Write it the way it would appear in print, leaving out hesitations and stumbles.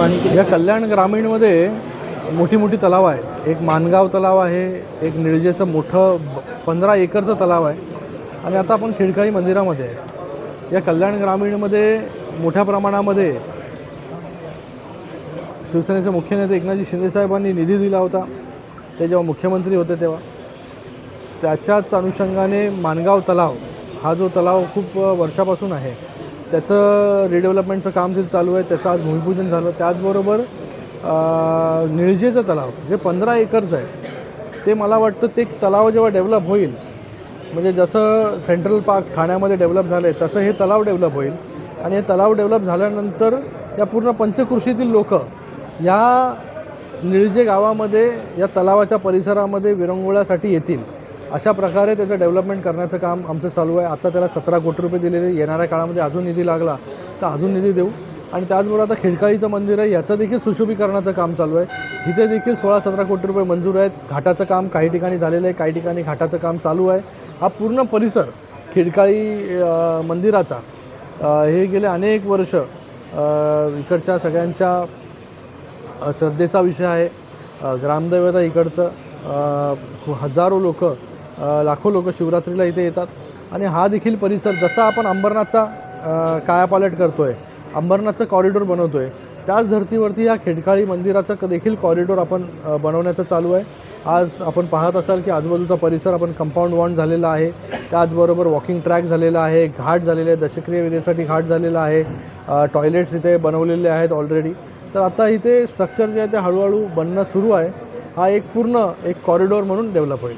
पाहणी केली। या कल्याण ग्रामीणमध्ये मोठी मोठी तलाव आहे। एक मानगाव तलाव आहे, एक निळजेचं मोठं 15 एकरचं तलाव आहे आणि आता आपण खिडकाळी मंदिरामध्ये आहे। या कल्याण ग्रामीणमध्ये मोठ्या प्रमाणामध्ये शिवसेनेचे मुख्य नेते एकनाथजी शिंदेसाहेबांनी निधी दिला होता। ते जेव्हा मुख्यमंत्री होते तेव्हा त्याच्याच अनुषंगाने मानगाव तलाव हा जो तलाव खूप वर्षापासून आहे त्याचं रिडेव्हलपमेंटचं काम तिथे चालू आहे। त्याचं आज भूमिपूजन झालं। त्याचबरोबर निळजेचं तलाव जे 15 एकरचं आहे ते मला वाटतं ते तलाव जेव्हा डेव्हलप होईल म्हणजे जसं सेंट्रल पार्क ठाण्यामध्ये डेव्हलप झालं आहे तसं हे तलाव डेव्हलप होईल आणि हे तलाव डेव्हलप झाल्यानंतर या पूर्ण पंचक्रोशीतील लोक या निळजे गावामध्ये या तलावाच्या परिसरामध्ये विरंगुळ्यासाठी येतील अशा प्रकारे त्याचं डेव्हलपमेंट करण्याचं काम आमचं चालू आहे। आता त्याला 17 कोटी रुपये दिलेले, येणाऱ्या काळामध्ये अजून निधी लागला तर अजून निधी देऊ आणि त्याचबरोबर आता खिडकाळीचं मंदिर आहे याचं देखील सुशोभीकरणाचं काम चालू आहे। इथे देखील 16-17 कोटी रुपये मंजूर आहेत। घाटाचं काम काही ठिकाणी झालेलं आहे, काही ठिकाणी घाटाचं काम चालू आहे। हा पूर्ण परिसर खिडकाळी मंदिराचा हे गेले अनेक वर्ष इकडच्या सगळ्यांच्या श्रद्धेचा विषय आहे। ग्रामदैवत आहे इकडचं। हजारो लोक लाखो लोक शिवरात्रीला इथे येतात आणि हा देखील परिसर जसा आपण अंबरनाथचा कायापालट करतो आहे, अंबरनाथचं कॉरिडॉर बनवतो आहे त्याच धर्तीवरती या खिडकाळी मंदिराचं देखील कॉरिडॉर आपण बनवण्याचं चालू आहे। आज आपण पाहत असाल की आजूबाजूचा परिसर आपण कंपाऊंड वॉल झालेला आहे, त्याचबरोबर वॉकिंग ट्रॅक झालेला आहे, घाट झालेले आहे, दशक्रिया विधेसाठी घाट झालेला आहे, टॉयलेट्स इथे बनवलेले आहेत ऑलरेडी। तर आता इथे स्ट्रक्चर जे आहे ते हळूहळू बनणं सुरू आहे। हा एक पूर्ण एक कॉरिडॉर म्हणून डेव्हलप होईल।